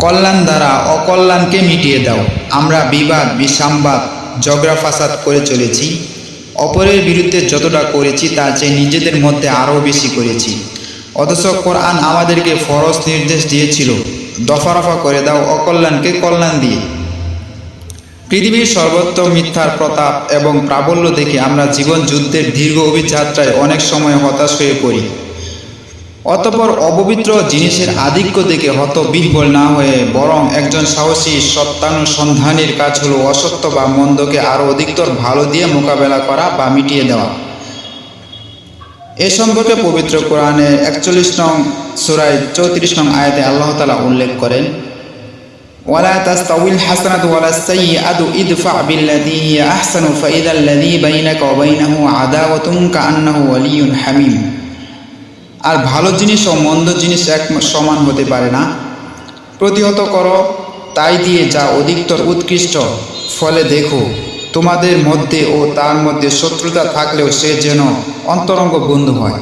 কল্যাণ দ্বারা অকল্যাণকে মিটিয়ে দাও। আমরা বিবাদ বিসংবাদ ঝগড়া ফাসাদ করে চলেছি, অপরের বিরুদ্ধে যতটা করেছি তার চেয়ে নিজেদের মধ্যে আরও বেশি করেছি। অথচ কোরআন আমাদেরকে ফরজ নির্দেশ দিয়েছিল, দফা করে দাও অকল্যাণকে কল্যাণ দিয়ে। পৃথিবীর সর্বত্র মিথ্যার প্রতাপ এবং প্রাবল্য দেখে আমরা জীবন যুদ্ধের দীর্ঘ অভিযাত্রায় অনেক সময় হতাশ হয়ে পড়ি। অতঃপর অপবিত্র জিনিসের আধিক্য দেখে হতবিহ্বল না হয়ে বরং একজন সাহসী সত্যানুসন্ধানের কাজ হলো অসত্য বা মন্দকে আরও অধিকতর ভালো দিয়ে মোকাবেলা করা বা মিটিয়ে দেওয়া। এ সম্পর্কে পবিত্র কোরআনে 41 নং সূরায় 34 নং আয়াতে আল্লাহ তাআলা উল্লেখ করেন, ওয়ালা তাস্তাউইল হাসানাতু ওয়ালাস সাইয়্যাতু ইদফা বিল্লাতী হিয়া আহসানু ফাইযাল্লাযী বাইনাকা ওয়া বাইনাহু আদাওয়াতুন কাআন্নাহু ওয়ালিয়্যুন হামীম। আর ভালো জিনিস ও মন্দ জিনিস এক সমান হতে পারে না। প্রতিহত করো তাই দিয়ে যা অধিকতর উৎকৃষ্ট, ফলে দেখো তোমাদের মধ্যে ও তার মধ্যে শত্রুতা থাকলেও সে যেন অন্তরঙ্গ বন্ধু হয়।